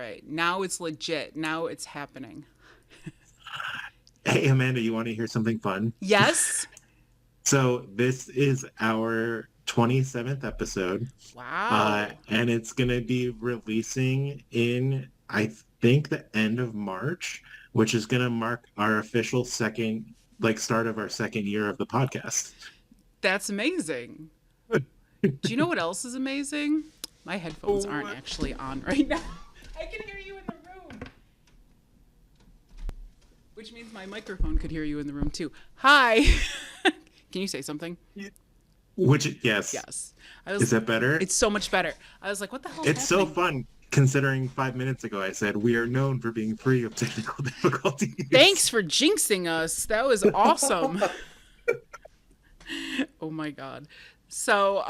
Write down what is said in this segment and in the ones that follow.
right. Now it's legit. Now it's happening. Hey, Amanda, you want to hear something fun? Yes. So this is our 27th episode, Wow. and it's going to be releasing in, I think, the end of March, which is going to mark our official second, like start of our second year of the podcast. That's amazing. Do you know what else is amazing? My headphones aren't What? actually on right now. I can hear you in the room. Which means my microphone could hear you in the room too. Hi. Can you say something? Which, yes. Yes. Is that better? It's so much better. I was like, what the hell's It's so happening? fun considering 5 minutes ago I said we are known for being free of technical difficulties. Thanks for jinxing us. That was awesome. Oh my god. So,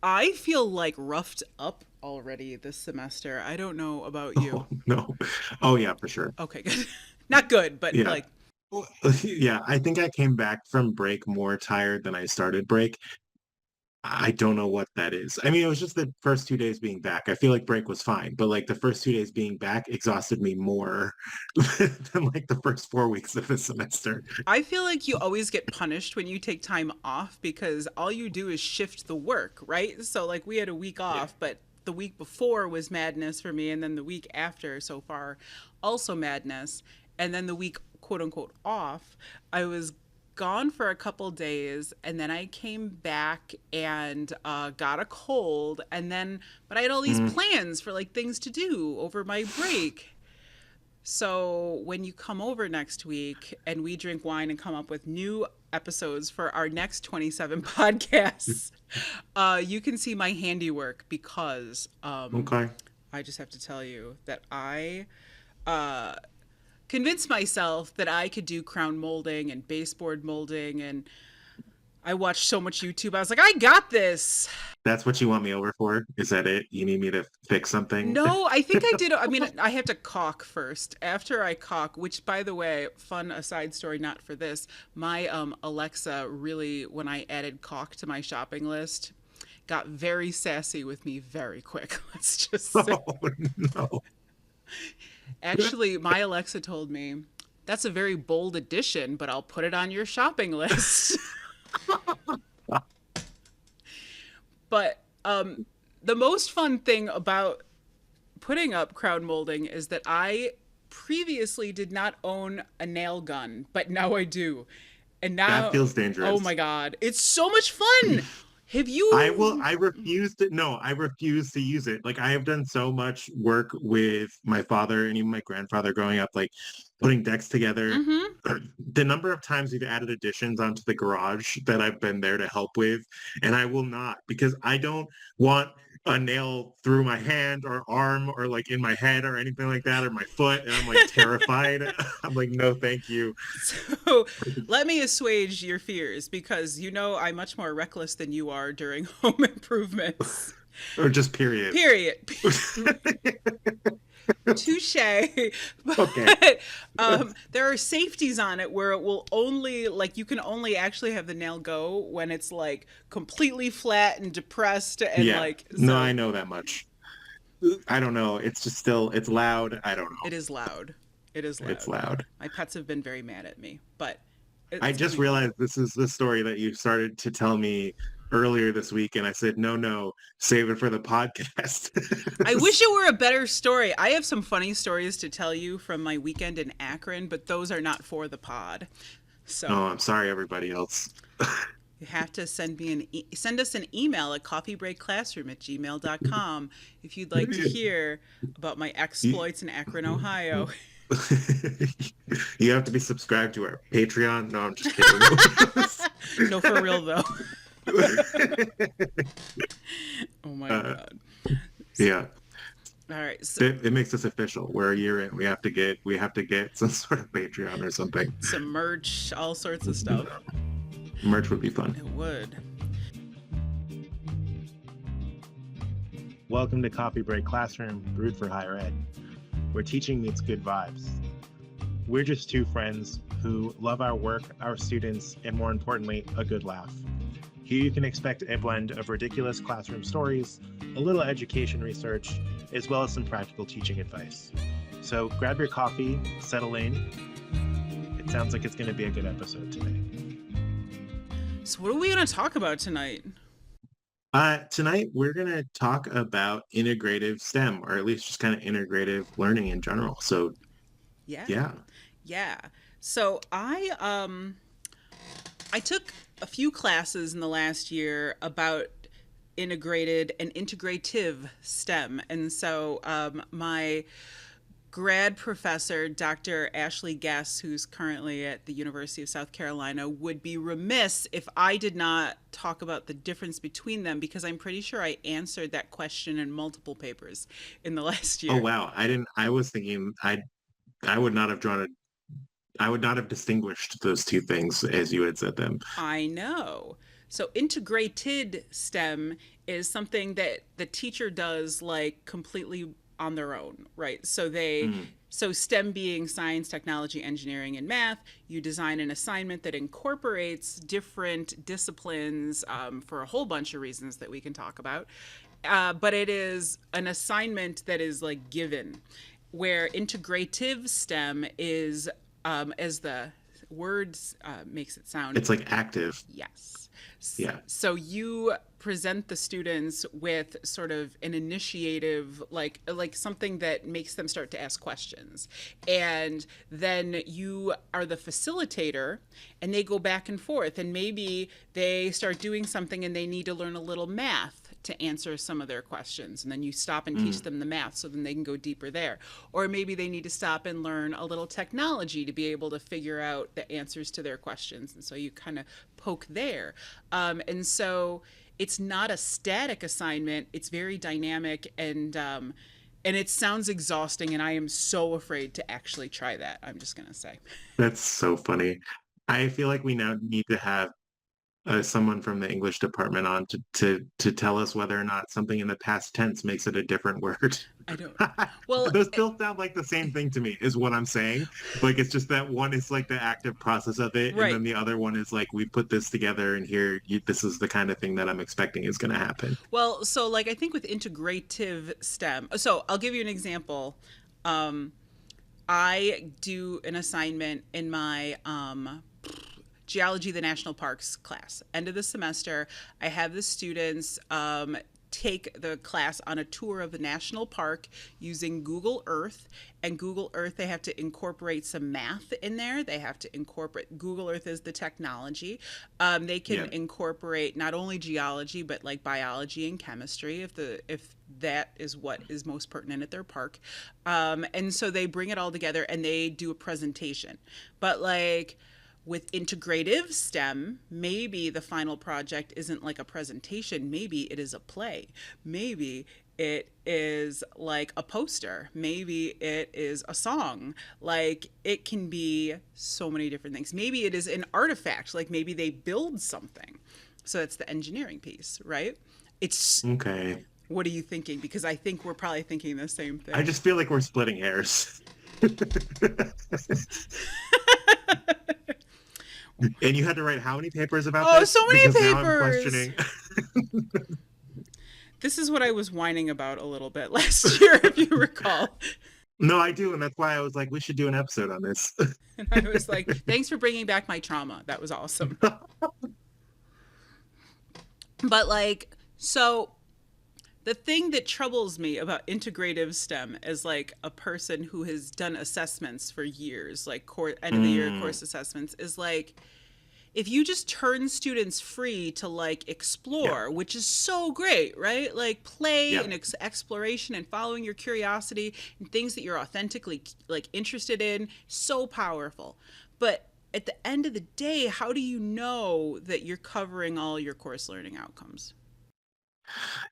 I feel like roughed up already this semester. I don't know about you. Oh, no. Oh, yeah, for sure. Okay, good. Not good, but Yeah. like, Well, yeah, I think I came back from break more tired than I started break. I don't know what that is. I mean, it was just the first 2 days being back. I feel like break was fine, but like the first 2 days being back exhausted me more than like the first 4 weeks of the semester. I feel like you always get punished when you take time off because all you do is shift the work, right? So, like, we had a week Yeah. off, but the week before was madness for me, and then the week after so far, also madness. And then the week, quote unquote, off, I was gone for a couple days, and then I came back and got a cold, and then, but I had all these Mm, plans for like things to do over my break. So when you come over next week and we drink wine and come up with new episodes for our next 27 podcasts, you can see my handiwork because okay. I just have to tell you that I uh, convinced myself that I could do crown molding and baseboard molding, and I watched so much YouTube. I was like, I got this. That's what you want me over for? Is that it? You need me to fix something? No, I think I did. I mean, I have to caulk first. After I caulk, which, by the way, fun aside story, not for this, my Alexa really, when I added caulk to my shopping list, got very sassy with me very quick. Let's just say. Oh, no. Actually, my Alexa told me, that's a very bold addition, but I'll put it on your shopping list. But the most fun thing about putting up crown molding is that I previously did not own a nail gun, but now I do. And That now, feels oh dangerous. my God, it's so much fun. Have you? I refuse to, no, I refuse to use it. Like I have done so much work with my father and even my grandfather growing up, like putting decks together. Mm-hmm. The number of times we've added additions onto the garage that I've been there to help with, and I will not because I don't want a nail through my hand or arm or like in my head or anything like that or my foot. And I'm like terrified. I'm like, no, thank you. So let me assuage your fears because you know I'm much more reckless than you are during home improvements. Or just period. Period. Touche. Okay. But there are safeties on it where it will only, like, you can only actually have the nail go when it's like completely flat and depressed and Yeah. like, No, so I know that much. I don't know. It's just still, it's loud. I don't know. it is loud. It is It's loud. loud. My pets have been very mad at me, but I it's just gonna be fun. realized this is the story that you started to tell me earlier this week, and I said, no, no, save it for the podcast. I wish it were a better story. I have some funny stories to tell you from my weekend in Akron, but those are not for the pod. So Oh, I'm sorry, everybody else. you have to send us an email at coffeebreakclassroom@gmail.com if you'd like to hear about my You, exploits in Akron, Ohio. you have to be subscribed to our Patreon. No, I'm just kidding. No, for real though. Oh my uh, god. yeah, All right, so it makes us official. We're a year in. We have to get some sort of Patreon or something. some merch, all sorts of stuff. Merch would be fun. It would. Welcome to Coffee Break Classroom, brewed for higher ed, where teaching meets good vibes. We're just two friends who love our work, our students, and more importantly, a good laugh. Here you can expect a blend of ridiculous classroom stories, a little education research, as well as some practical teaching advice. So grab your coffee, settle in. It sounds like it's going to be a good episode today. So what are we going to talk about tonight? Tonight, we're going to talk about integrative STEM, or at least just kind of integrative learning in general. So, Yeah. yeah. Yeah. So I took a few classes in the last year about integrated and integrative STEM. And so my grad professor, Dr. Ashley Guess, who's currently at the University of South Carolina, would be remiss if I did not talk about the difference between them, because I'm pretty sure I answered that question in multiple papers in the last Oh, year. wow. I was thinking I would not have I would not have distinguished those two things as you had said them. I know. So integrated STEM is something that the teacher does like completely on their own, right? Mm, So STEM being science, technology, engineering, and math, you design an assignment that incorporates different disciplines for a whole bunch of reasons that we can talk about. But it is an assignment that is like given, where integrative STEM is, as the words makes it sound, it's like active. yes. Yeah. So you present the students with sort of an initiative, like something that makes them start to ask questions. And then you are the facilitator, and they go back and forth, and maybe they start doing something and they need to learn a little math to answer some of their questions, and then you stop and teach Mm, them the math so then they can go deeper there. Or maybe they need to stop and learn a little technology to be able to figure out the answers to their questions, and so you kind of poke there. And so it's not a static assignment, it's very dynamic, and it sounds exhausting, and I am so afraid to actually try that, I'm just going to say. that's so funny. I feel like we now need to have someone from the English department on to tell us whether or not something in the past tense makes it a different word. I don't. Well, Those still sound like the same thing to me, is what I'm saying. Like it's just that one is like the active process of it, and right. then the other one is like we put this together, and this is the kind of thing that I'm expecting is going to happen. Well, so like I think with integrative STEM, so I'll give you an example. Um, I do an assignment in my geology of the national parks class. End of the semester, I have the students take the class on a tour of the national park using Google Earth. And Google Earth, they have to incorporate some math in there. They have to incorporate Google Earth as the technology. They can Yeah. incorporate not only geology but like biology and chemistry if that is what is most pertinent at their park. And so they bring it all together and they do a presentation. But like with integrative STEM, maybe the final project isn't like a presentation. Maybe it is a play. Maybe it is like a poster. Maybe it is a song. Like it can be so many different things. Maybe it is an artifact. Like maybe they build something. So that's the engineering piece, right? It's, Okay. what are you thinking? Because I think we're probably thinking the same I thing. just feel like we're splitting hairs. And you had to write how many papers about Oh, this? so many Because now I'm papers. questioning. This is what I was whining about a little bit last year, if you recall. No, I do, and that's why I was like, we should do an episode on this. And I was like, thanks for bringing back my trauma. That was awesome. But like, so the thing that troubles me about integrative STEM as like a person who has done assessments for years, like end of the year Mm, course assessments, is like if you just turn students free to like yeah, explore, which is so great, right? Like play yeah. and exploration and following your curiosity and things that you're authentically like interested in, so powerful. But at the end of the day, how do you know that you're covering all your course learning outcomes?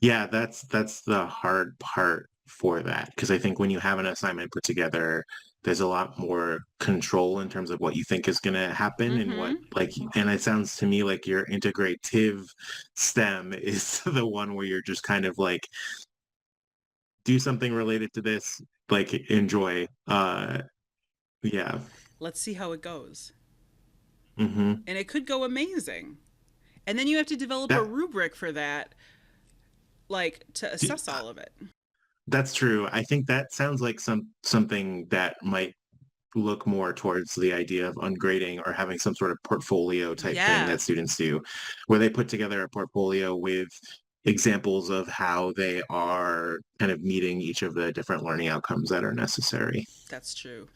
Yeah, that's the hard part for that. Because I think when you have an assignment put together, there's a lot more control in terms of what you think is gonna happen and what Mm-hmm. like and it sounds to me like your integrative STEM is the one where you're just kind of like do something related to this, like enjoy. Yeah. Let's see how it goes. Hmm. And it could go amazing. And then you have to develop a That rubric for that, like to assess all of it. that's true. I think that sounds like something that might look more towards the idea of ungrading or having some sort of portfolio type thing Yeah, that students do, where they put together a portfolio with examples of how they are kind of meeting each of the different learning outcomes that are necessary. that's true.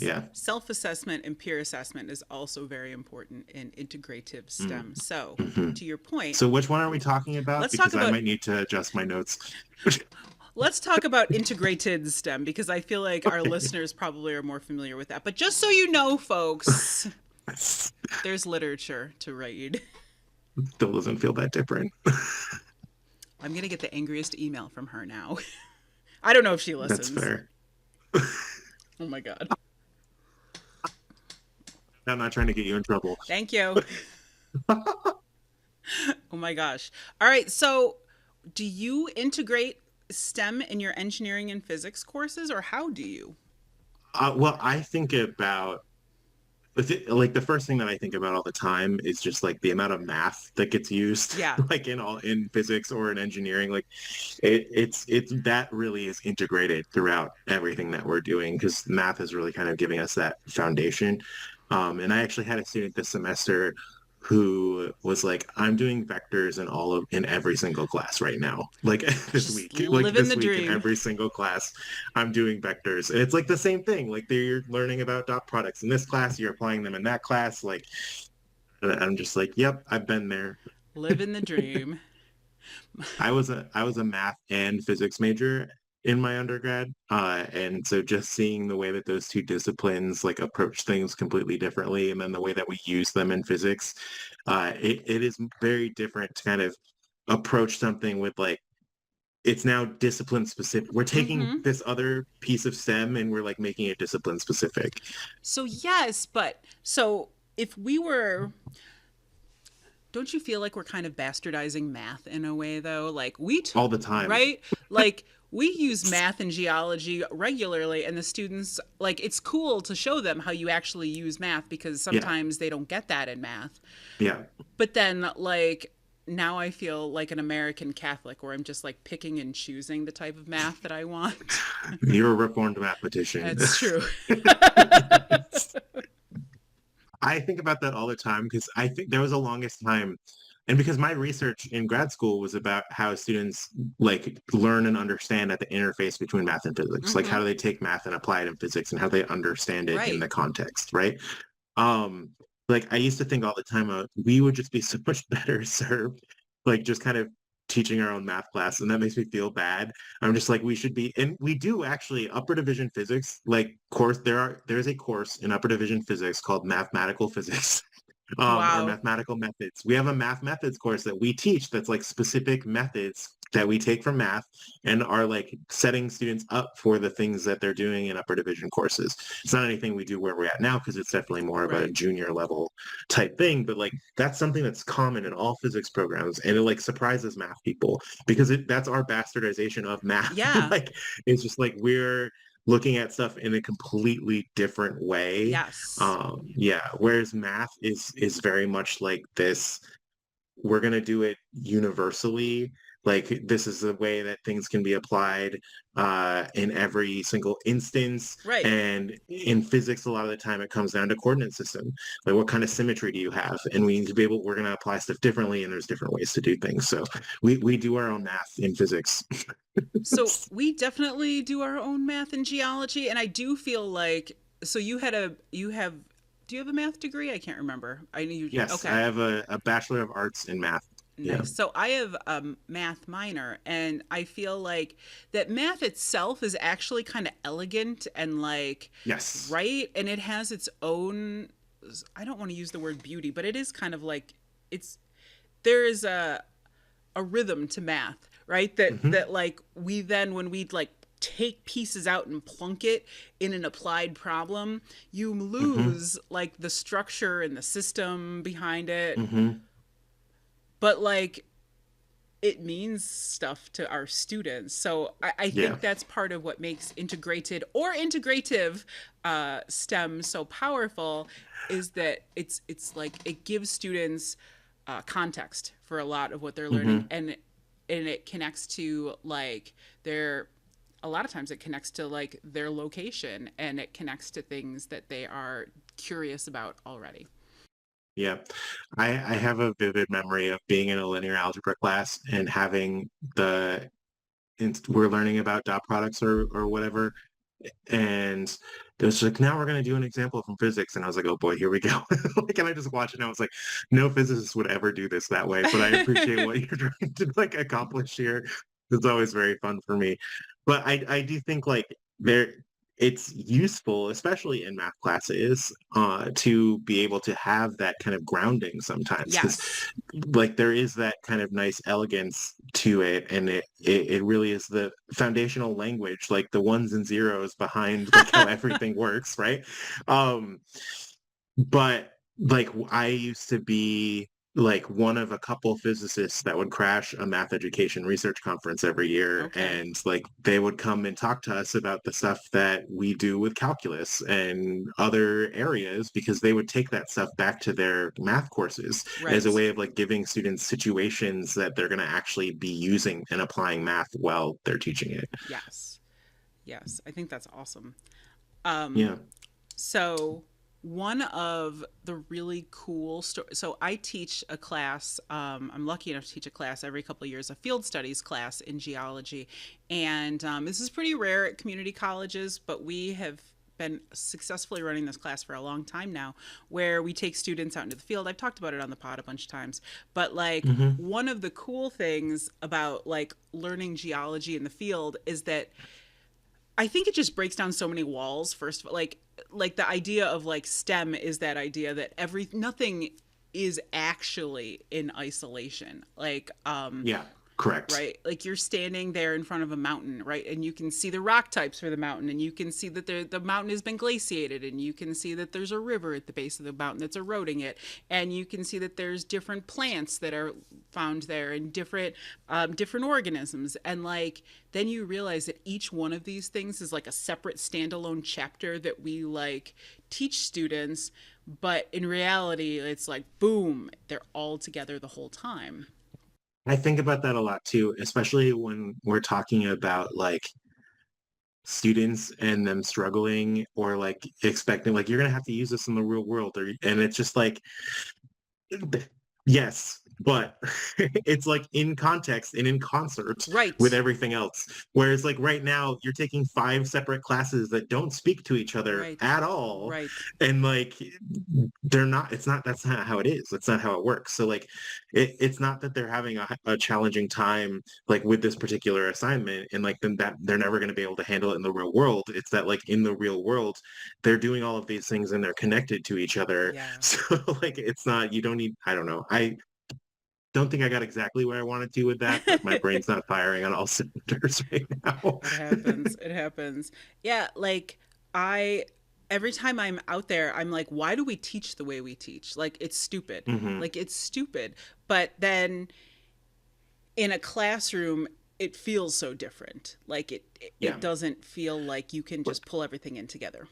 Yeah. Self-assessment and peer assessment is also very important in integrative Mm. STEM. So, hmm to your point, So which one are we talking about? let's talk Because I about might need to adjust my notes. let's talk about integrated STEM because I feel like our Okay. listeners probably are more familiar with that. But just so you know, folks, there's literature to read. Still doesn't feel that different. I'm going to get the angriest email from her now. I don't know if she That's listens. fair. Oh my God. I'm not trying to get you in trouble. Thank you. Oh my gosh. All right. So, do you integrate STEM in your engineering and physics courses, or how do you? Well, I think about like the first thing that I think about all the time is just like the amount of math that gets used, Yeah. like in physics or in engineering. Like it's that really is integrated throughout everything that we're doing because math is really kind of giving us that foundation. And I actually had a student this semester who was like, I'm doing vectors in every single class right now. Like Just like living this the week in dream. every single class, I'm doing vectors. And it's like the same thing. Like you're learning about dot products in this class, you're applying them in that class. Like I'm just like, yep, I've been there. Living the dream. I was a math and physics major in my undergrad, and so just seeing the way that those two disciplines like approach things completely differently, and then the way that we use them in physics, it is very different to kind of approach something with like it's now discipline specific. We're taking Mm-hmm. this other piece of STEM and we're like making it discipline specific So, yes, but so if we were, don't you feel like we're kind of bastardizing math in a way, though? Like, all the time. right? Like, we use math and geology regularly, and the students, like, it's cool to show them how you actually use math because Yeah, sometimes they don't get that in math. yeah. But then, like, now I feel like an American Catholic where I'm just like picking and choosing the type of math that I want. You're a reformed mathematician. That's true. I think about that all the time because I think there was the longest time, and because my research in grad school was about how students like learn and understand at the interface between math and physics. Like how Mm-hmm. do they take math and apply it in physics and how they understand it in Right. the context, right? Um, like I used to think all the time, we would just be so much better served, like just kind of teaching our own math class, and that makes me feel bad. I'm just like we should be, and we do actually upper division physics. Like course, there's a course in upper division physics called mathematical physics, or Wow. mathematical methods. We have a math methods course that we teach that's like specific methods that we take from math and are like setting students up for the things that they're doing in upper division courses. It's not anything we do where we're at now because it's definitely more of a Right. junior level type thing, but like that's something that's common in all physics programs and it like surprises math people because that's our bastardization of math. Yeah. Like it's just like we're looking at stuff in a completely different way. Yes. Yeah, whereas math is very much like this, we're going to do it universally. Like this is the way that things can be applied in every single instance. Right. And in physics, a lot of the time it comes down to coordinate system. Like what kind of symmetry do you have? And we need to be able, we're going to apply stuff differently and there's different ways to do things. So we do our own math in physics. So we definitely do our own math and geology, and I do feel like so you have do you have a math degree? I can't remember. I know you Yes, I okay. have a Bachelor of Arts in math. Yeah. Nice. So I have a math minor, and I feel like that math itself is actually kind of elegant and like Yes. right, and it has its own. I don't want to use the word beauty, but it is kind of like it's there is a rhythm to math, right? hmm That like we then when we like take pieces out and plunk it in an applied problem, you hmm lose like the structure and the system behind it. hmm But like it means stuff to our students. So I Yeah. think that's part of what makes integrated or integrative STEM so powerful is that it's like it gives students context for a lot of what they're learning, Hmm. and it connects to like their a lot of times it connects to like their location, and it connects to things that they are curious about already. Yeah. I have a vivid memory of being in a linear algebra class and having we're learning about dot products or whatever. And it was like, now we're going to do an example from physics. And I was like, oh boy, here we go. Like, and I just watched it and I was like, no physicist would ever do this that way. But I appreciate what you're trying to like accomplish here. It's always very fun for me. But I do think like it's useful, especially in math classes, to be able to have that kind of grounding sometimes. Because Yes. like there is that kind of nice elegance to it, and it really is the foundational language, like the ones and zeros behind like how everything works, right? um but like I used to be like one of a couple physicists that would crash a math education research conference every year, Okay. and like they would come and talk to us about the stuff that we do with calculus and other areas, because they would take that stuff back to their math courses as a Right. way of like giving students situations that they're going to actually be using and applying math while they're teaching it. Yes. Yes. I think that's awesome. Um, Yeah. So, one of the really cool stories. So, I teach a class. I'm lucky enough to teach a class every couple of years, a field studies class in geology. And this is pretty rare at community colleges, but we have been successfully running this class for a long time now, where we take students out into the field. I've talked about it on the pod a bunch of times, but like Hmm. one of the cool things about like learning geology in the field is that I think it just breaks down so many walls. First of all, like the idea of like STEM is that idea that every nothing is actually in isolation. Yeah, correct. Right, like you're standing there in front of a mountain, right, and you can see the rock types for the mountain, and you can see that the mountain has been glaciated, and you can see that there's a river at the base of the mountain that's eroding it, and you can see that there's different plants that are found there, and different organisms, and like then you realize that each one of these things is like a separate standalone chapter that we like teach students, but in reality it's like boom, they're all together the whole time. I think about that a lot too, especially when we're talking about like students and them struggling or like expecting like you're gonna have to use this in the real world, and it's just like yes, but it's like in context and in concert with Right. everything else. Whereas like right now, you're taking five separate classes that don't speak to each other Right. at all. Right. And like it's not, that's not how it is. That's not how it works. So like it's not that they're having a challenging time like with this particular assignment and like then that they're never going to be able to handle it in the real world. It's that like in the real world, they're doing all of these things and they're connected to each other. Yeah. So like it's not, you don't need, I don't know. I don't think I got exactly where I wanted to with that, but my brain's not firing on all cylinders right now. It happens. It happens. Yeah, like I every time I'm out there, I'm like, why do we teach the way we teach? Like it's stupid. Hmm. Like it's stupid. But then in a classroom, it feels so different. Like Yeah. it doesn't feel like you can But just pull everything in together.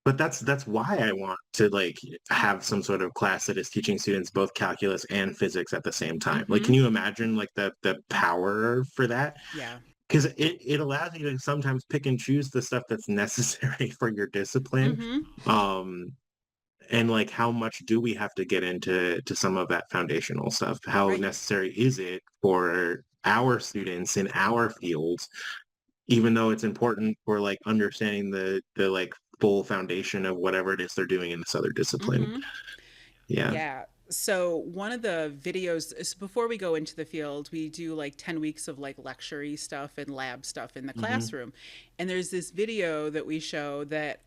that's why I want to like have some sort of class that is teaching students both calculus and physics at the same time. Like, can Mhm. you imagine like the power for that? Yeah. Because it allows you to sometimes pick and choose the stuff that's necessary for your discipline. Mhm. Um, and like how much do we have to get into some of that foundational stuff? How Right. necessary is it for our students in our fields, even though it's important for like understanding the like full foundation of whatever it is they're doing in this other discipline. Mhm. Yeah. Yeah. So one of the videos is before we go into the field, we do like 10 weeks of like lecture stuff and lab stuff in the Hmm. classroom. And there's this video that we show that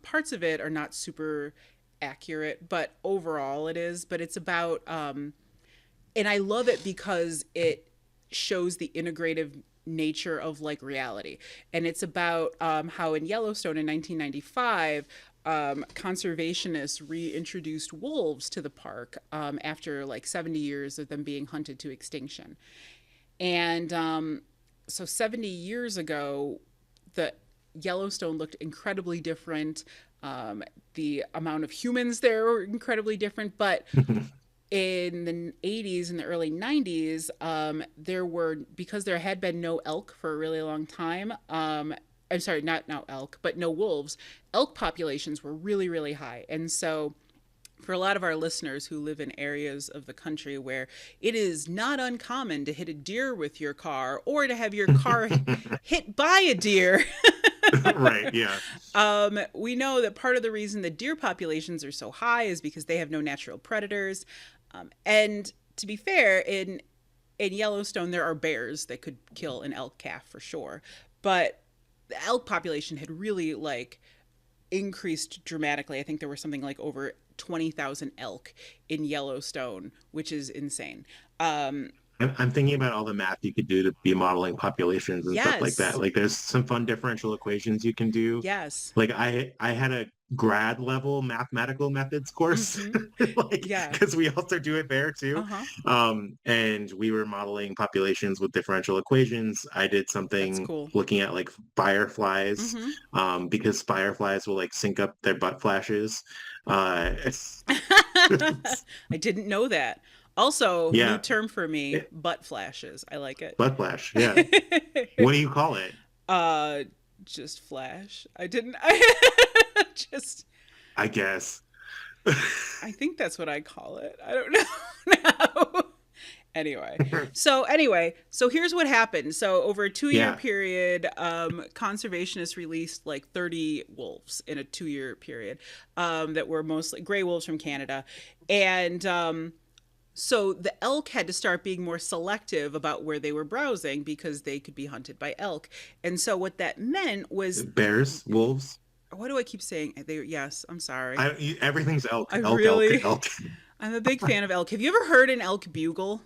parts of it are not super accurate, but overall it is. But it's about, and I love it because it shows the integrative nature of like reality. And it's about how in Yellowstone in 1995, conservationists reintroduced wolves to the park after like 70 years of them being hunted to extinction. And so 70 years ago, the Yellowstone looked incredibly different. The amount of humans there were incredibly different, but in the 80s and the early 90s, there were, because there had been no elk for a really long time. I'm sorry, not now elk, but no wolves. Elk populations were really, really high. And so, for a lot of our listeners who live in areas of the country where it is not uncommon to hit a deer with your car or to have your car hit by a deer, Right, yeah. we know that part of the reason the deer populations are so high is because they have no natural predators. And to be fair, in Yellowstone, there are bears that could kill an elk calf for sure. But the elk population had really like increased dramatically. I think there were something like over 20,000 elk in Yellowstone, which is insane. Um, I'm thinking about all the math you could do to be modeling populations and stuff like that. yes, Like there's some fun differential equations you can do. yes, Like I had a grad level mathematical methods course, mm-hmm, like yeah, because we also do it there uh too. huh. And we were modeling populations with differential equations. I did That's something cool. looking at like fireflies, Mm-hmm. because fireflies will like sync up their butt flashes. I didn't know that. Also, new Yeah, term for me, it, butt flashes. I like butt flash. Yeah. What do you call it? uh, just flash. I didn't. I just. I guess. I think that's what I call it. I don't know now. Anyway, so here's what happened. So over a 2 year Yeah. period, conservationists released like 30 wolves in a 2 year period, that were mostly gray wolves from Canada, and so the elk had to start being more selective about where they were browsing because they could be hunted by elk. And so what that meant was, Bears, wolves. why do I keep saying they? Yes, I'm sorry. Everything's elk, I elk, elk, really, elk. I'm a big fan of elk. Have you ever heard an elk bugle?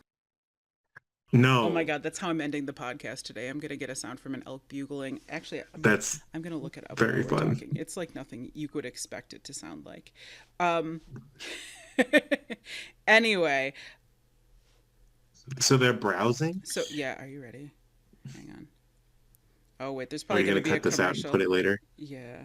Oh my No, God, that's how I'm ending the podcast today. I'm gonna get a sound from an elk bugling. Actually, that's I'm gonna look it up while very we're fun. talking. It's like nothing you would expect it to sound like. Um, anyway, So they're browsing? so yeah, are you ready? Hang on. Oh wait, there's Are probably you gonna gonna be a cut this out and put commercial. it later? Yeah.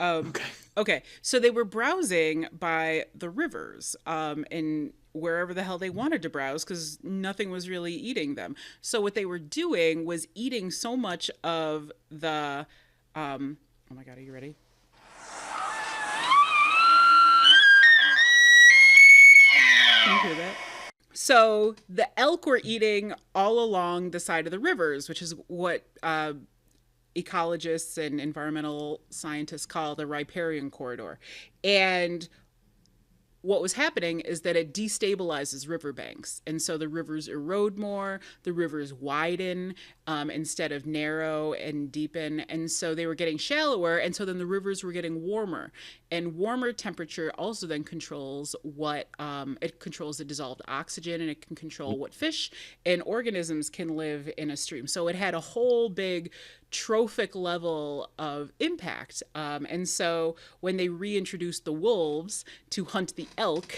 Um, Okay. okay, so they were browsing by the rivers, and wherever the hell they wanted to browse because nothing was really eating them. So what they were doing was eating so much of the, oh my God, are you ready? Can you hear that? So the elk were eating all along the side of the rivers, which is what ecologists and environmental scientists call the riparian corridor. And what was happening is that it destabilizes riverbanks. And so the rivers erode more, the rivers widen, instead of narrow and deepen. And so they were getting shallower. And so then the rivers were getting warmer. And warmer temperature also then controls what, it controls the dissolved oxygen, and it can control what fish and organisms can live in a stream. So it had a whole big trophic level of impact. And so when they reintroduced the wolves to hunt the elk,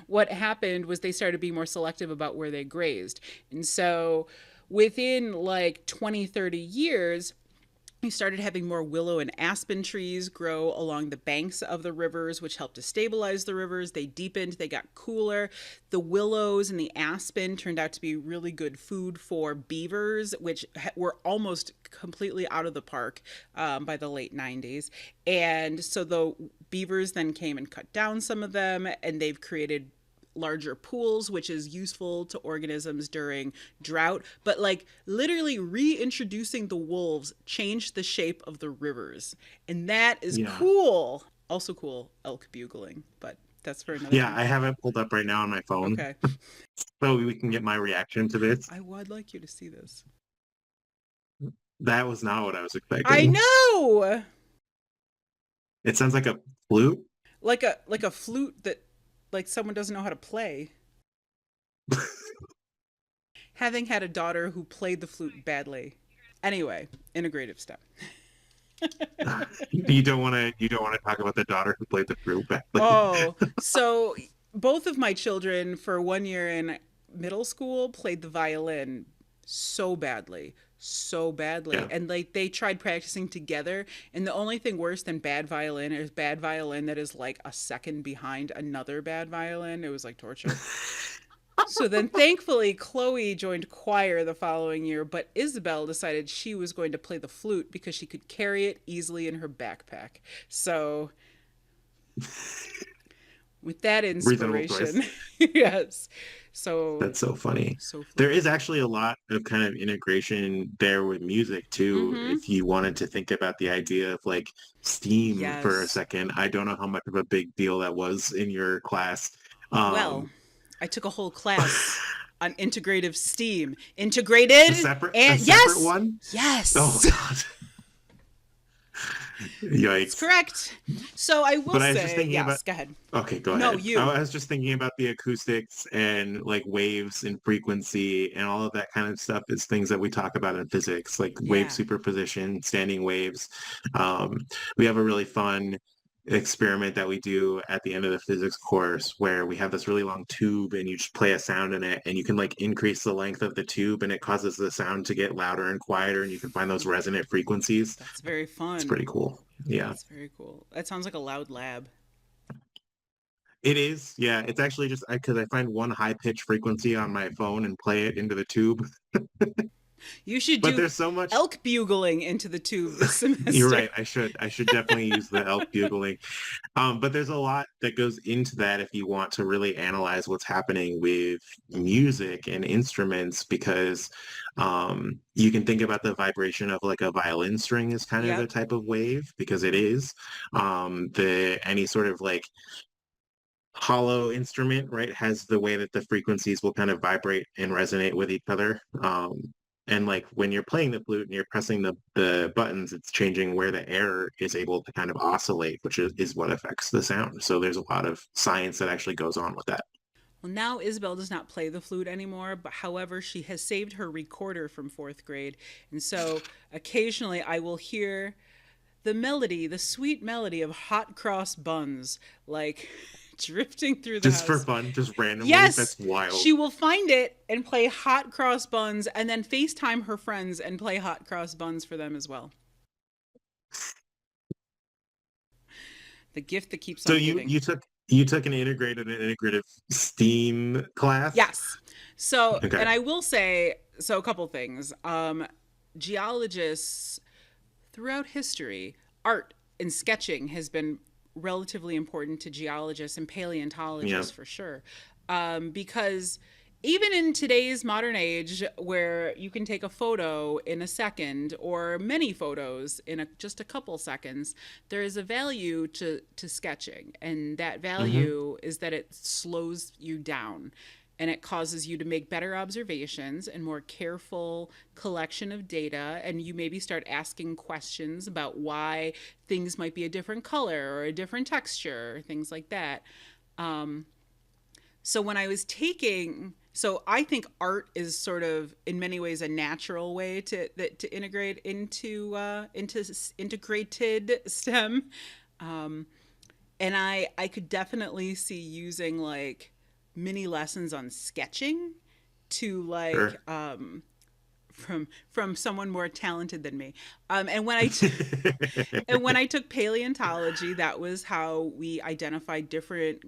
what happened was they started being more selective about where they grazed. And so within like 20, 30 years, we started having more willow and aspen trees grow along the banks of the rivers, which helped to stabilize the rivers. They deepened, they got cooler. The willows and the aspen turned out to be really good food for beavers, which were almost completely out of the park, by the late 90s. And so the beavers then came and cut down some of them, and they've created larger pools, which is useful to organisms during drought. But like literally reintroducing the wolves changed the shape of the rivers. And that is Yeah. cool. Also cool, elk bugling, but that's for another Yeah, time. I have it pulled up right now on my phone, Okay. so we can get my reaction to this. I would like you to see this. That was not what I was I expecting. know. It sounds like a flute. Like a flute that like someone doesn't know how to play. Having had a daughter who played the flute badly. Anyway, integrative stuff. You don't want to talk about the daughter who played the flute badly. Oh, so both of my children for 1 year in middle school played the violin so badly. so badly. Yeah. And like they tried practicing together, and the only thing worse than bad violin is bad violin that is like a second behind another bad violin. It was like torture. So then thankfully Chloe joined choir the following year, but Isabel decided she was going to play the flute because she could carry it easily in her backpack. So with that Reasonable choice. inspiration, yes. So That's so funny. so There flute. is actually a lot of kind of integration there with music too. Mhm. If you wanted to think about the idea of like Steam for a Yes. second, I don't know how much of a big deal that was in your class. Um, Well, I took a whole class a on integrative steam. Integrated a and separate yes. one? Oh Yes. God. That's Yikes. correct. So I will But I was just say, thinking about yes, go ahead. okay, go No, ahead. you. I was just thinking about the acoustics and like waves and frequency and all of that kind of stuff is things that we talk about in physics, like wave Yeah. superposition, standing waves. Um, we have a really fun experiment that we do at the end of the physics course where we have this really long tube and you just play a sound in it and you can like increase the length of the tube and it causes the sound to get louder and quieter and you can find those resonant frequencies. That's very It's fun. pretty cool. Yeah. That's very cool. That sounds like a loud lab. It is, yeah. It's actually just because I find one high pitch frequency on my phone and play it into the tube. You should But do there's so much. elk bugling into the tube this You're semester. right. I should definitely use the elk bugling. But there's a lot that goes into that if you want to really analyze what's happening with music and instruments, because you can think about the vibration of like a violin string as kind of a Yep. type of wave because it is. The any sort of like hollow instrument, right, has the way that the frequencies will kind of vibrate and resonate with each other. And like when you're playing the flute and you're pressing the buttons, it's changing where the air is able to kind of oscillate, which is what affects the sound. So there's a lot of science that actually goes on with that. Well, now Isabel does not play the flute anymore, but however, she has saved her recorder from fourth grade. And so occasionally I will hear the melody, the sweet melody of hot cross buns, like drifting through the Just for house. fun, just randomly. Yes, That's wild. she will find it and play hot cross buns and then FaceTime her friends and play hot cross buns for them as well. The gift that keeps So on giving. you took an integrated and integrative STEAM class? Yes. So, Okay. and I will say, so a couple things. Geologists throughout history, art and sketching has been relatively important to geologists and Yeah. paleontologists for sure. Because even in today's modern age, where you can take a photo in a second or many photos in just a couple seconds, there is a value to sketching. And that Hmm. value is that it slows you down and it causes you to make better observations and more careful collection of data, and you maybe start asking questions about why things might be a different color or a different texture or things like that. So when I was taking, so I think art is sort of in many ways a natural way to integrate into integrated STEM. And I could definitely see using like mini lessons on sketching to like Sure. from someone more talented than me. And when I took paleontology, that was how we identified different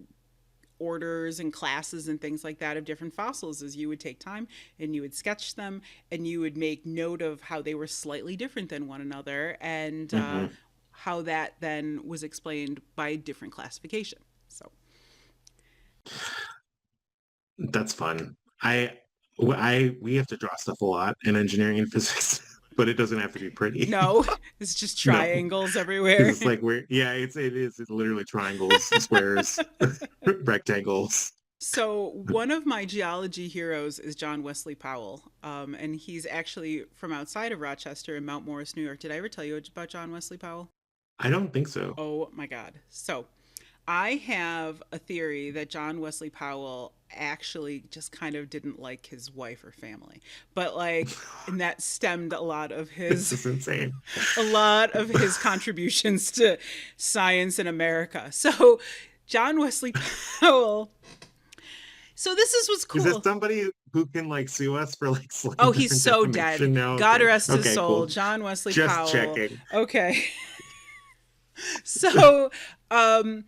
orders and classes and things like that of different fossils. Is you would take time and you would sketch them and you would make note of how they were slightly different than one another, and Hmm. how that then was explained by different classification. So That's fun. We have to draw stuff a lot in engineering and physics, but it doesn't have to be pretty. no, it's just No, triangles because everywhere. it's like yeah, it's literally triangles, squares, rectangles. So one of my geology heroes is John Wesley Powell, and he's actually from outside of Rochester in Mount Morris, New York. Did I ever tell you about John Wesley Powell? I don't think so. Oh my God. So I have a theory that John Wesley Powell actually just kind of didn't like his wife or family. But like, and that stemmed This is insane. a lot of his contributions to science in America. So John Wesley Powell. So this is what's Is this cool. somebody who can like sue us for like Oh, slander he's and so dead. defamation now? God Okay. rest his Okay, soul. cool. John Wesley Just Powell. checking. Okay. So, um,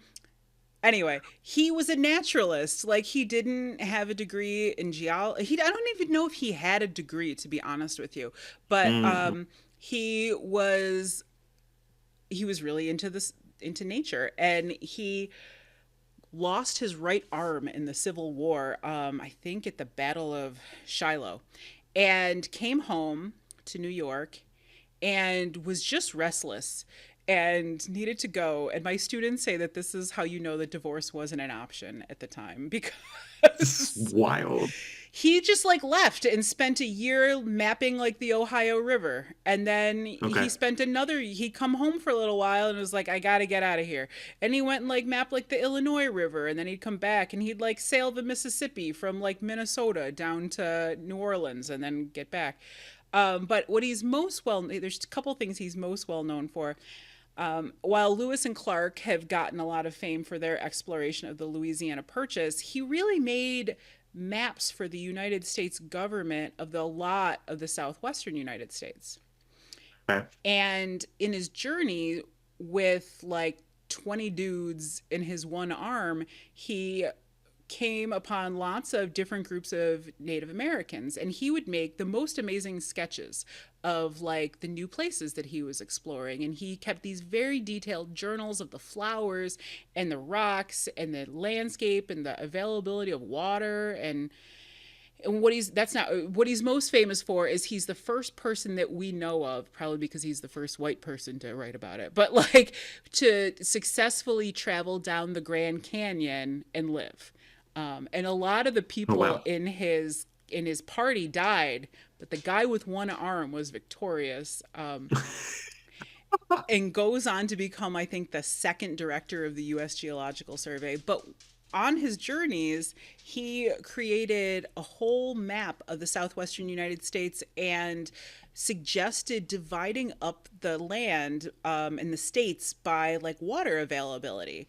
anyway, he was a naturalist. Like he didn't have a degree in geology. I don't even know if he had a degree, to be honest with you. But Mm, he was really into this, into nature, and he lost his right arm in the Civil War. I think at the Battle of Shiloh, and came home to New York and was just restless and needed to go. And my students say that this is how you know that divorce wasn't an option at the time, it's because wild. he just like left and spent a year mapping like the Ohio River. And then he Okay. spent another, he come home for a little while and was like, I gotta get out of here. And he went and like mapped like the Illinois River, and then he'd come back and he'd like sail the Mississippi from like Minnesota down to New Orleans and then get back. But what he's most well, there's a couple things he's most well known for. While Lewis and Clark have gotten a lot of fame for their exploration of the Louisiana Purchase, he really made maps for the United States government of the lot of the southwestern United States. Okay. And in his journey with like 20 dudes in his one arm, he came upon lots of different groups of Native Americans, and he would make the most amazing sketches of like the new places that he was exploring. And he kept these very detailed journals of the flowers and the rocks and the landscape and the availability of water. And what he's that's not what he's most famous for is he's the first person that we know of, probably because he's the first white person to write about it, but like to successfully travel down the Grand Canyon and live. And a lot of the Oh people wow. in his party died, but the guy with one arm was victorious. And goes on to become, I think, the second director of the U.S. Geological Survey. But on his journeys, he created a whole map of the southwestern United States and suggested dividing up the land in the states by like water availability.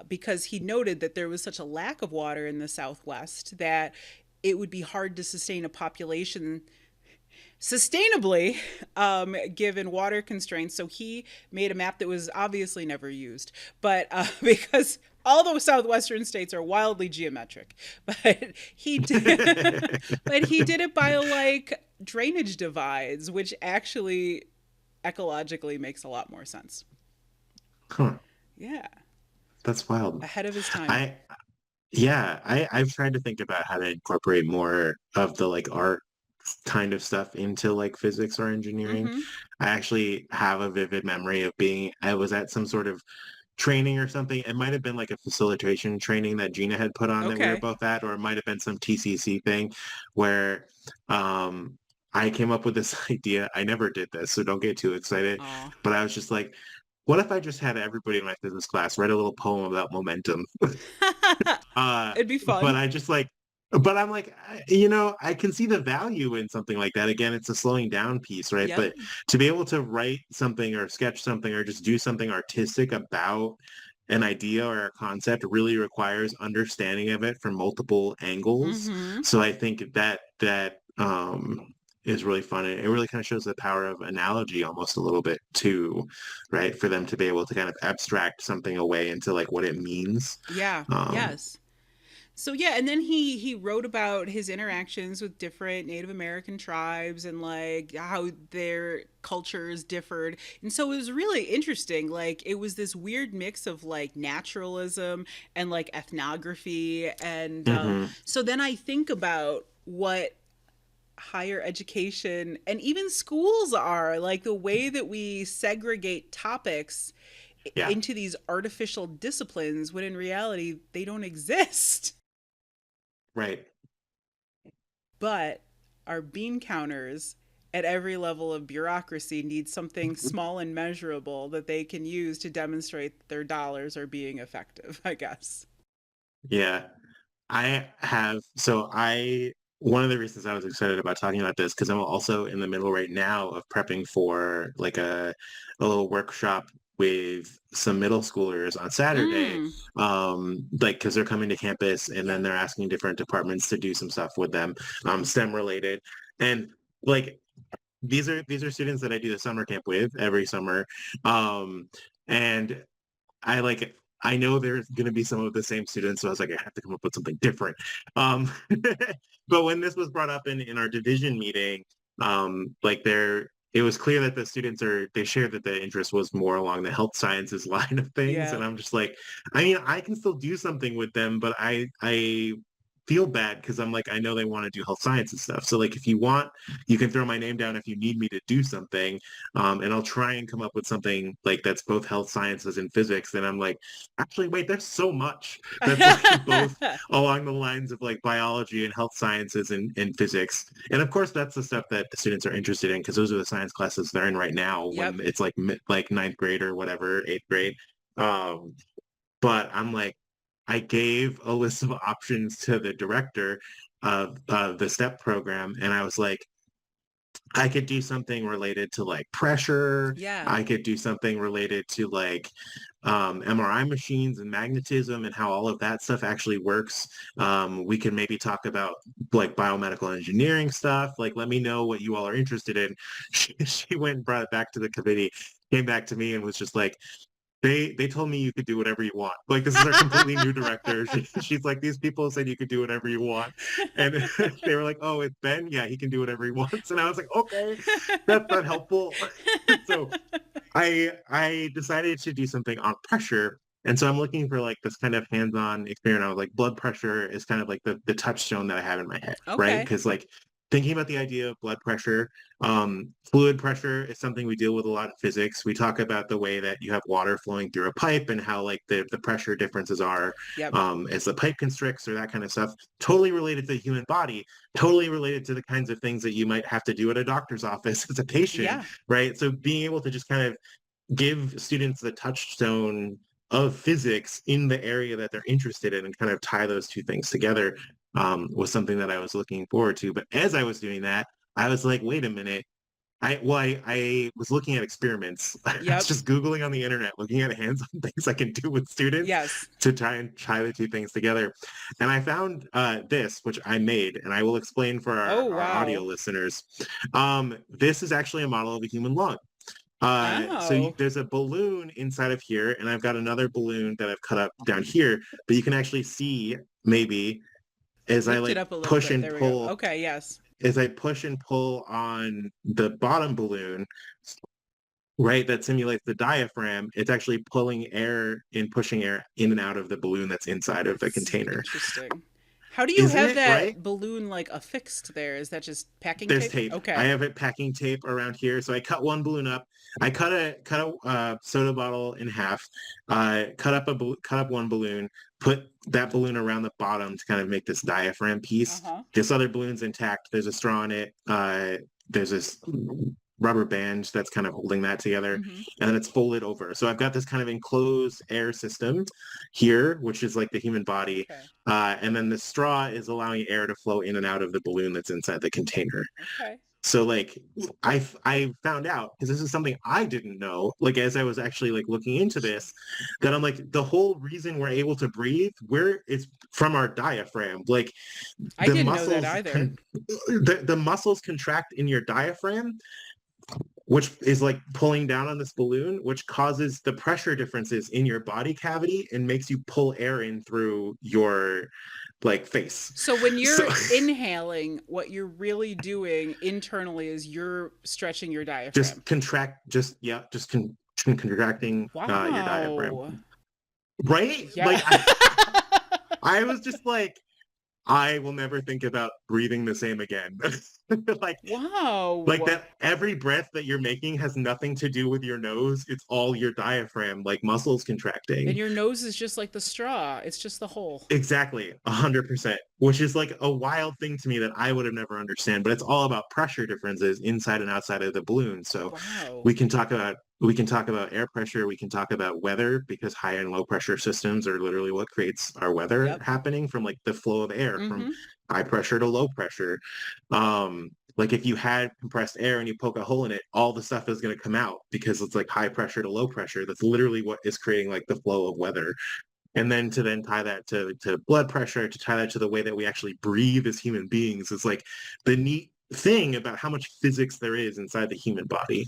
Because he noted that there was such a lack of water in the Southwest that it would be hard to sustain a population sustainably, given water constraints. So he made a map that was obviously never used, but because all the southwestern states are wildly geometric, but he did, but he did it by like drainage divides, which actually ecologically makes a lot more sense. Huh. Yeah, That's wild. ahead of his time. I Yeah, I've tried to think about how to incorporate more of the like art kind of stuff into like physics or engineering. Mm-hmm. I actually have a vivid memory of I was at some sort of training or something. It might have been like a facilitation training that Gina had put on that we were Okay. both at, or it might have been some TCC thing where um I came up with this idea. I never did this, so don't get too excited. Aw. But I was just like, what if I just had everybody in my physics class write a little poem about momentum? Uh, It'd be but fun. I just like, but I'm like, you know, I can see the value in something like that. Again, it's a slowing down piece, right? Yep. But to be able to write something or sketch something or just do something artistic about an idea or a concept really requires understanding of it from multiple angles. Mm-hmm. So I think that is really fun. It really kind of shows the power of analogy almost a little bit too, right? For them to be able to kind of abstract something away into like what it means. Yeah. Um, Yes. So yeah, and then he wrote about his interactions with different Native American tribes and like how their cultures differed. And so it was really interesting. Like it was this weird mix of like naturalism and like ethnography. And mhm. so then I think about what higher education and even schools are, like the way that we segregate topics Yeah, into these artificial disciplines when in reality they don't exist. right. But our bean counters at every level of bureaucracy need something small and measurable that they can use to demonstrate that their dollars are being effective, I guess. Yeah. One of the reasons I was excited about talking about this, because I'm also in the middle right now of prepping for like a little workshop with some middle schoolers on Saturday, Mm. like because they're coming to campus and then Yeah. they're asking different departments to do some stuff with them, STEM related. And like these are students that I do the summer camp with every summer. And I like I know there's going to be some of the same students, so I was like, I have to come up with something different. Um, but when this was brought up in our division meeting, like it was clear that the students they shared that the interest was more along the health sciences line of things, Yeah. and I'm just like, I mean, I can still do something with them, but I feel bad because I'm like, I know they want to do health sciences stuff. So like, if you want, you can throw my name down if you need me to do something, and I'll try and come up with something like that's both health sciences and physics. And I'm like, actually, wait, there's so much that's like both along the lines of like biology and health sciences and physics. And of course, that's the stuff that the students are interested in because those are the science classes they're in right now Yep. when it's like ninth grade or whatever, eighth grade. Um, but I'm like, I gave a list of options to the director of the STEP program, and I was like, I could do something related to like pressure. Yeah. I could do something related to like MRI machines and magnetism and how all of that stuff actually works. We can maybe talk about like biomedical engineering stuff. Like, let me know what you all are interested in. She went and brought it back to the committee, came back to me and was just like, they told me you could do whatever you want. Like this is our completely new director. She's like, these people said you could do whatever you want, and they were like, oh, it's Ben. Yeah, he can do whatever he wants. And I was like, okay, that's not helpful. So I decided to do something on pressure. And so I'm looking for like this kind of hands-on experience. I was like, blood pressure is kind of like the touchstone that I have in my head, right? Okay. Because like thinking about the idea of blood pressure, fluid pressure is something we deal with a lot in physics. We talk about the way that you have water flowing through a pipe and how like the pressure differences are Yep. as the pipe constricts or that kind of stuff. Totally related to the human body, totally related to the kinds of things that you might have to do at a doctor's office as a patient, Yeah. right? So being able to just kind of give students the touchstone of physics in the area that they're interested in and kind of tie those two things together was something that I was looking forward to. But as I was doing that, I was like, wait a minute. I was looking at experiments. I was Yep. just Googling on the internet, looking at hands-on things I can do with students Yes. to try and tie the two things together. And I found this, which I made, and I will explain for Oh, our audio wow. listeners. This is actually a model of a human lung. Oh. There's a balloon inside of here, and I've got another balloon that I've cut up down here, but you can actually see maybe as I Lift it like up a little push bit. and There we go. pull, Okay, yes. as I push and pull on the bottom balloon, right, that simulates the diaphragm, it's actually pulling air and pushing air in and out of the balloon that's inside of the That's container. interesting. How do you Isn't have it, right? that balloon like affixed there? Is that just packing There's tape? tape. I Okay. have it packing tape around here. So I cut one balloon up. I cut a soda bottle in half. Cut up one balloon. Put that balloon around the bottom to kind of make this diaphragm piece. Uh-huh. This other balloon's intact. There's a straw in it. There's this rubber band that's kind of holding that together, Mm-hmm. and then it's folded over. So I've got this kind of enclosed air system here, which is like the human body, Okay. and then the straw is allowing air to flow in and out of the balloon that's inside the container. Okay. So like I found out because this is something I didn't know, like as I was actually like looking into this, that I'm like the whole reason we're able to breathe, it's from our diaphragm. Like I the didn't know that muscles either. the muscles contract in your diaphragm, which is like pulling down on this balloon, which causes the pressure differences in your body cavity and makes you pull air in through your like face. So when So you're inhaling, what you're really doing internally is you're stretching your diaphragm. just contract, just yeah, just contracting your diaphragm, Wow. right? Yeah. Like I was just like, I will never think about breathing the same again. like like Wow. that every breath that you're making has nothing to do with your nose. It's all your diaphragm, like muscles And contracting. your nose is just like the straw. It's just the hole. Exactly, 100%, which is like a wild thing to me that I would have never understand, but it's all about pressure differences inside and outside of the balloon. So Wow. we can talk about air pressure, we can talk about weather because high and low pressure systems are literally what creates our weather Yep. happening from like the flow of air from Mm-hmm. high pressure to low pressure. Um, like if you had compressed air and you poke a hole in it, all the stuff is going to come out because it's like high pressure to low pressure. That's literally what is creating like the flow of weather. And then to tie that to blood pressure, to tie that to the way that we actually breathe as human beings is like the neat thing about how much physics there is inside the human body.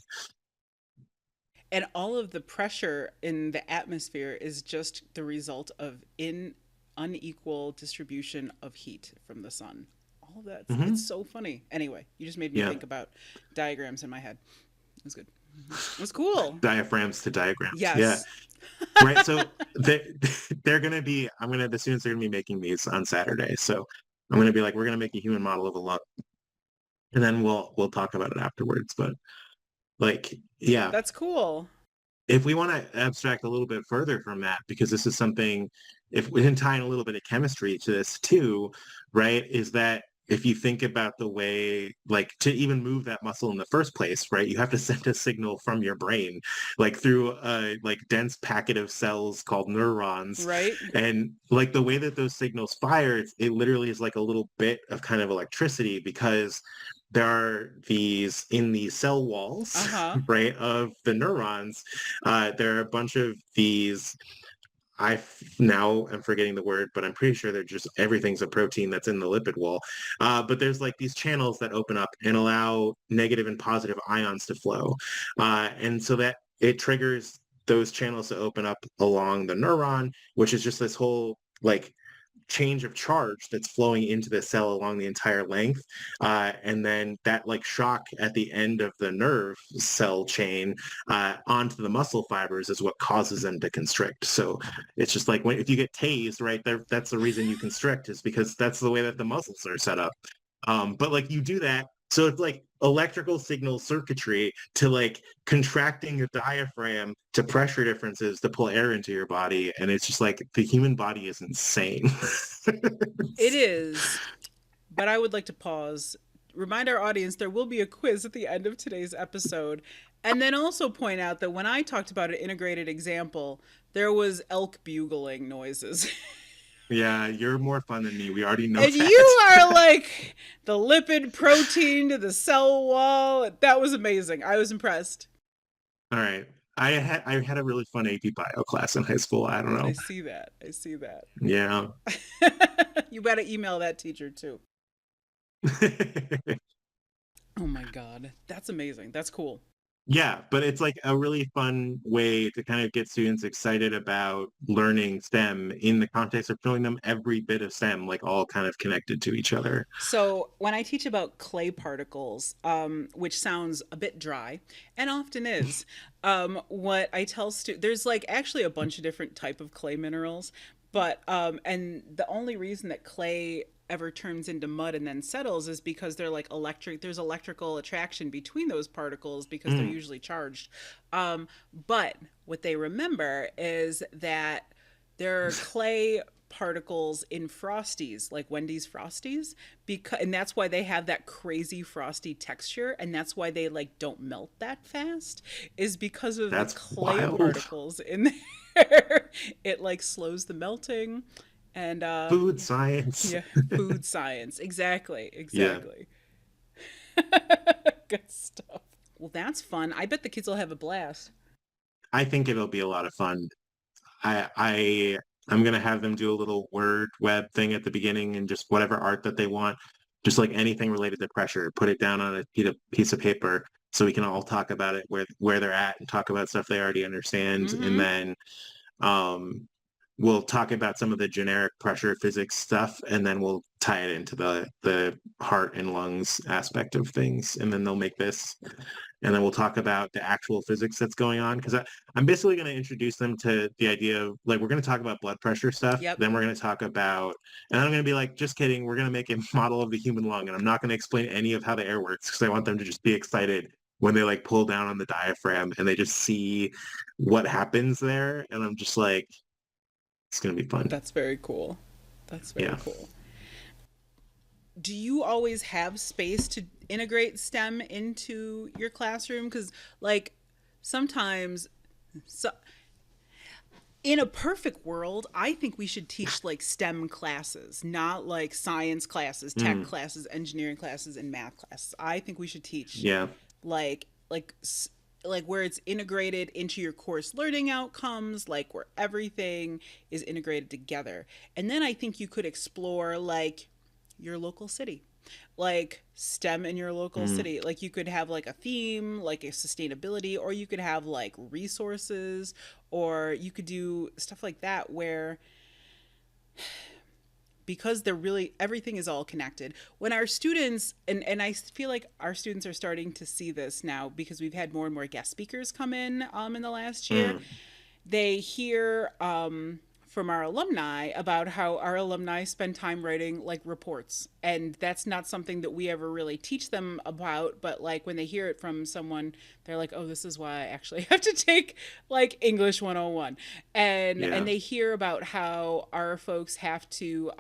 And all of the pressure in the atmosphere is just the result of unequal distribution of heat from the sun. All of that, it's Mm-hmm. so funny. Anyway, you just made me Yeah. think about diagrams in my head. It was good. It was cool. Diaphragms to diagrams. Yeah. Yes. Right. So they're going to be, the students are going to be making these on Saturday. So I'm going to be like, we're going to make a human model of a lung and then we'll talk about it afterwards. But like, yeah, That's cool. if we want to abstract a little bit further from that, because this is something, if we can tie in a little bit of chemistry to this too, right, is that if you think about the way, like to even move that muscle in the first place, right, you have to send a signal from your brain, like through a like dense packet of cells called neurons. Right? And like the way that those signals fire, it literally is like a little bit of kind of electricity because there are these in the cell walls, Uh-huh. right, of the neurons. There are a bunch of these. Now I'm forgetting the word, but I'm pretty sure they're just everything's a protein that's in the lipid wall. But there's like these channels that open up and allow negative and positive ions to flow, and so that it triggers those channels to open up along the neuron, which is just this whole like change of charge that's flowing into the cell along the entire length. And then that like shock at the end of the nerve cell chain onto the muscle fibers is what causes them to constrict. So it's just like if you get tased, right, there, that's the reason you constrict is because that's the way that the muscles are set up. But like you do that. So it's like electrical signal circuitry to like contracting your diaphragm to pressure differences to pull air into your body. And it's just like the human body is insane. It is. But I would like to pause, remind our audience there will be a quiz at the end of today's episode, and then also point out that when I talked about an integrated example, there was elk bugling noises. Yeah, you're more fun than me. We already know And that. you are like the lipid protein to the cell wall. That was amazing. I was impressed. All right. I had a really fun AP bio class in high school. I don't I know. see that. I see that. Yeah. You better email that teacher too. Oh my God. That's amazing. That's cool. Yeah, but it's like a really fun way to kind of get students excited about learning STEM in the context of showing them every bit of STEM, like all kind of connected to each other. So when I teach about clay particles, which sounds a bit dry and often is, what I tell students, there's like actually a bunch of different type of clay minerals, but and the only reason that clay ever turns into mud and then settles is because they're like there's electrical attraction between those particles because they're Mm, usually charged. But what they remember is that there are clay particles in Frosties, like Wendy's Frosties, because and that's why they have that crazy frosty texture, and that's why they like don't melt that fast, is because of the that's clay wild. particles in there. It like slows the melting, and Food science. yeah, food science. Exactly, Yeah. exactly. Good stuff. Well, that's fun. I bet the kids will have a blast. I think it'll be a lot of fun. I'm gonna have them do a little word web thing at the beginning and just whatever art that they want, just like anything related to pressure, put it down on a piece of paper so we can all talk about it where they're at and talk about stuff they already understand. And Mm-hmm. then um we'll talk about some of the generic pressure physics stuff and then we'll tie it into the heart and lungs aspect of things. And then they'll make this and then we'll talk about the actual physics that's going on because I'm basically going to introduce them to the idea of like we're going to talk about blood pressure stuff, Yep. then we're going to talk about, and I'm going to be like, just kidding, we're going to make a model of the human lung, and I'm not going to explain any of how the air works because I want them to just be excited when they like pull down on the diaphragm and they just see what happens there, and I'm just like, it's going to be fun. That's very cool. That's very Yeah. cool. Do you always have space to integrate STEM into your classroom? Because, like, sometimes, so In a perfect world, I think we should teach like STEM classes, not like science classes, tech Mm, classes, engineering classes, and math classes. I think we should teach yeah. like like s- like where it's integrated into your course learning outcomes, like where everything is integrated together. And then I think you could explore like your local city, like STEM in your local Mm, city. Like you could have like a theme, like a sustainability, or you could have like resources, or you could do stuff like that where, because they're really, everything is all connected. When our students, and I feel like our students are starting to see this now because we've had more and more guest speakers come in the last year. mm, They hear from our alumni about how our alumni spend time writing like reports, and that's not something that we ever really teach them about. But like when they hear it from someone, they're like, oh, this is why I actually have to take like English 101. And yeah. they hear about how our folks have to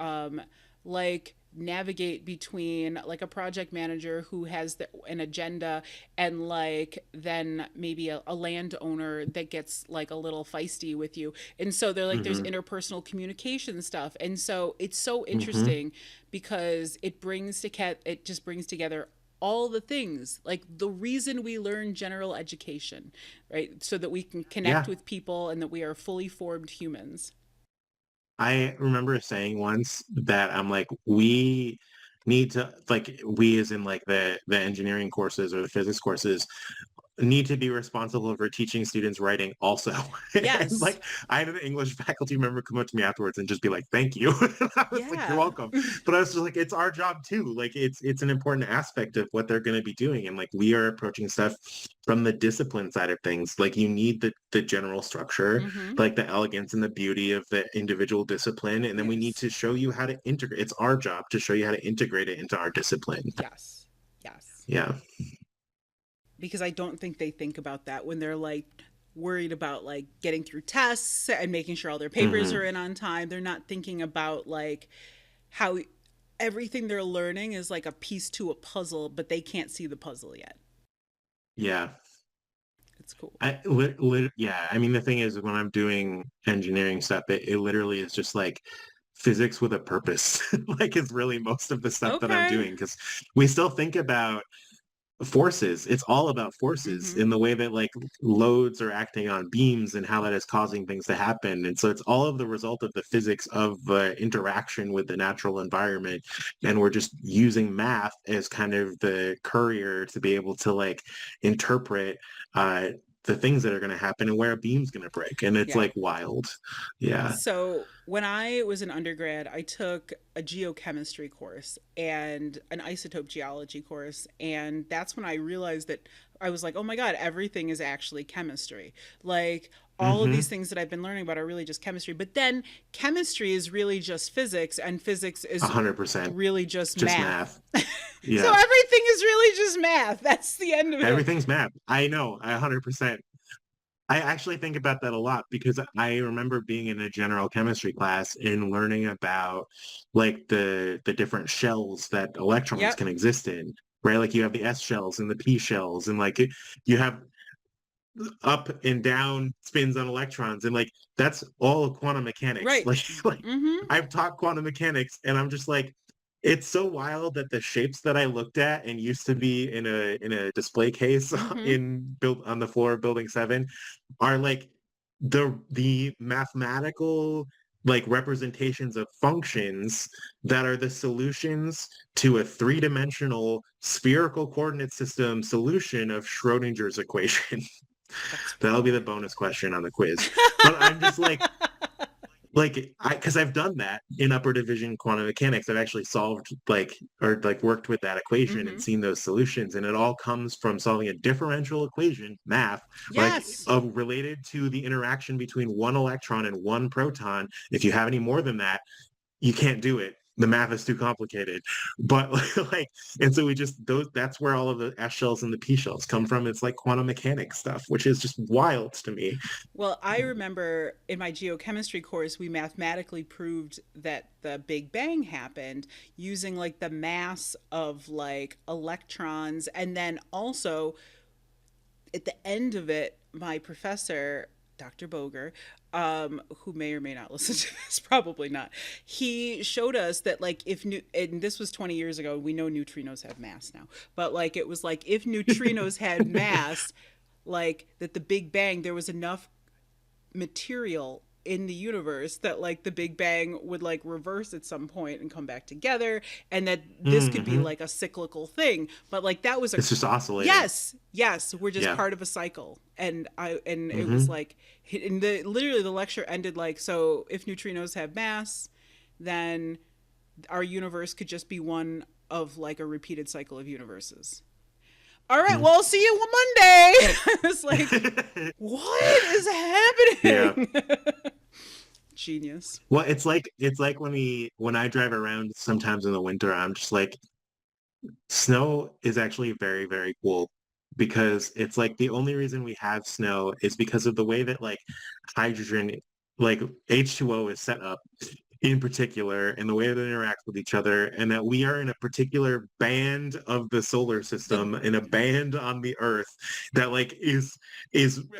like navigate between like a project manager who has an agenda, and like then maybe a landowner that gets like a little feisty with you. And so they're like, there's Hmm. interpersonal communication stuff. And so it's so Hmm. interesting because it just brings together all the things, like the reason we learn general education, right? So that we can connect Yeah. with people and that we are fully formed humans. I remember saying once that I'm like, we need to, like, we as in like the engineering courses or the physics courses need to be responsible for teaching students writing also. And Yes. like I had an English faculty member come up to me afterwards and just be like, thank you. And I was like, you're Yeah. welcome. But I was just like, it's our job too. Like it's an important aspect of what they're going to be doing. And like we are approaching stuff from the discipline side of things. Like you need the general structure, Mm-hmm. like the elegance and the beauty of the individual discipline. And then we need Yes. to show you how to integrate. It's our job to show you how to integrate it into our discipline. Yes. Yes. Yeah. Because I don't think they think about that when they're like worried about like getting through tests and making sure all their papers Hmm. are in on time. They're not thinking about like how everything they're learning is like a piece to a puzzle, but they can't see the puzzle yet. Yeah. It's cool. Yeah. I mean, the thing is, when I'm doing engineering stuff, it literally is just like physics with a purpose. Like, it's really most of the stuff that I'm Okay. doing because we still think about forces. It's all about forces Mm-hmm. in the way that like loads are acting on beams and how that is causing things to happen. And so it's all of the result of the physics of interaction with the natural environment. And we're just using math as kind of the courier to be able to like interpret uh, the things that are going to happen and where a beam's going to break. And it's Yeah. like wild. Yeah. So when I was an undergrad, I took a geochemistry course and an isotope geology course. And that's when I realized that I was like, oh my God, everything is actually chemistry. Like all of these Mm-hmm. things that I've been learning about are really just chemistry. But then chemistry is really just physics, and physics is 100%. really just Just math. math. So Yeah. everything is really just math. That's the end of it. Everything's math. I know. 100%. I actually think about that a lot because I remember being in a general chemistry class and learning about like the different shells that electrons Yep. can exist in, right? Like you have the S shells and the P shells and like you have up and down spins on electrons and like that's all quantum mechanics. Right. Like Mm-hmm. I've taught quantum mechanics and I'm just like it's so wild that the shapes that I looked at and used to be in a display case Mm-hmm. in built on the floor of building 7 are like the mathematical like representations of functions that are the solutions to a three-dimensional spherical coordinate system solution of Schrodinger's equation. That's That'll be the wild. bonus question on the quiz. But I'm just like I because I've done that in upper division quantum mechanics. I've actually solved like or like worked with that equation and Mm-hmm. seen those solutions. And it all comes from solving a differential equation, math, like Yes. related to the interaction between one electron and one proton. If you have any more than that, you can't do it. The math is too complicated. But like, and so we just those that's where all of the S shells and the P shells come from. It's like quantum mechanics stuff, which is just wild to me. Well, I remember in my geochemistry course, we mathematically proved that the Big Bang happened using like the mass of like electrons. And then also at the end of it, my professor Dr. Boger, who may or may not listen to this, probably not. He showed us that like and this was 20 years ago. We know neutrinos have mass now, but like it was like if neutrinos had mass, like that the Big Bang, there was enough material in the universe that like the Big Bang would like reverse at some point and come back together, and that this could be Mm-hmm. like a cyclical thing. But like that was a It's just oscillating. yes, we're just Yeah. part of a cycle. And it was Mm-hmm. like in the literally the lecture ended like, so if neutrinos have mass, then our universe could just be one of like a repeated cycle of universes. All right, well, I'll see you on Monday. I was like, what is Yeah. happening? Genius. Well, it's like when I drive around sometimes in the winter, I'm just like, snow is actually very, very cool because it's like the only reason we have snow is because of the way that like hydrogen, like H2O is set up in particular and the way that it interacts with each other, and that we are in a particular band of the solar The system, in a band on the earth that like is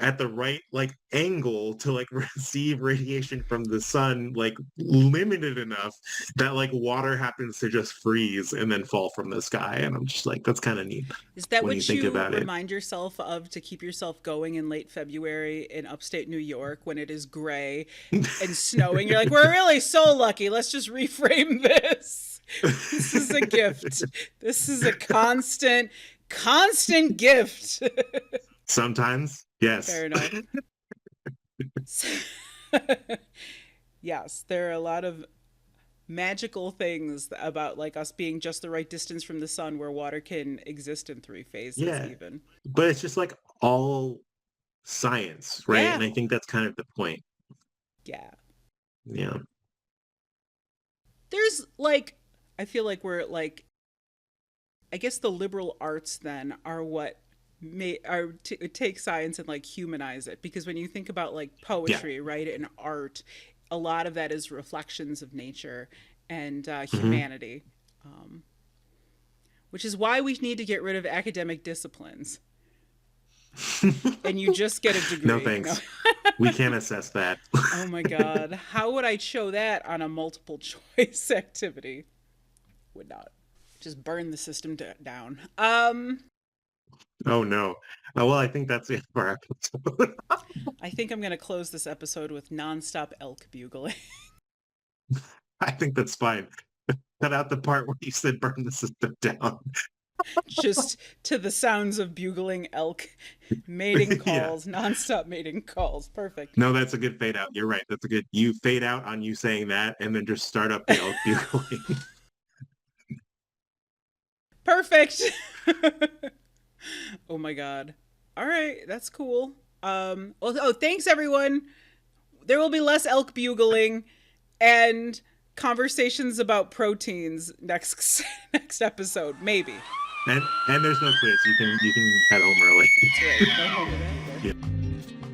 at the right like angle to like receive radiation from the sun, like limited enough that like water happens to just freeze and then fall from the sky. And I'm just like, that's kind of neat Is that when you what think you about it. remind yourself of to keep yourself going in late February in upstate New York when it is gray and snowing? You're like, we're really so lucky. Let's just reframe this. This is a gift. This is a constant gift. Sometimes, yes. Fair enough. Yes, there are a lot of magical things about like us being just the right distance from the sun where water can exist in three phases Yeah, even. but it's just like all science, right? Yeah. And I think that's kind of the point. Yeah. Yeah. There's like I feel like we're like I guess the liberal arts then are what may are take science and like humanize it, because when you think about like Yeah. poetry, right, and art, a lot of that is reflections of nature and Hmm. humanity, um, which is why we need to get rid of academic disciplines and you just get a No degree. No. thanks. We can't assess that. Oh my god, how would I show that on a multiple choice activity? Would not. Just burn the system down. Oh no. Well, I think that's it for our episode. I think I'm going to close this episode with nonstop elk bugling. I think that's fine. Cut out the part where you said burn the system down. Just to the sounds of bugling elk mating Yeah. calls, nonstop mating calls. Perfect. No, that's a good fade out. You're right. That's a good. You fade out on you saying that, and then just start up the elk bugling. Perfect. Oh my god. All right, that's cool. Well, oh, thanks everyone. There will be less elk bugling and conversations about proteins next next episode, maybe. And there's no quiz. You can head home early. That's right. No homework either. Yeah.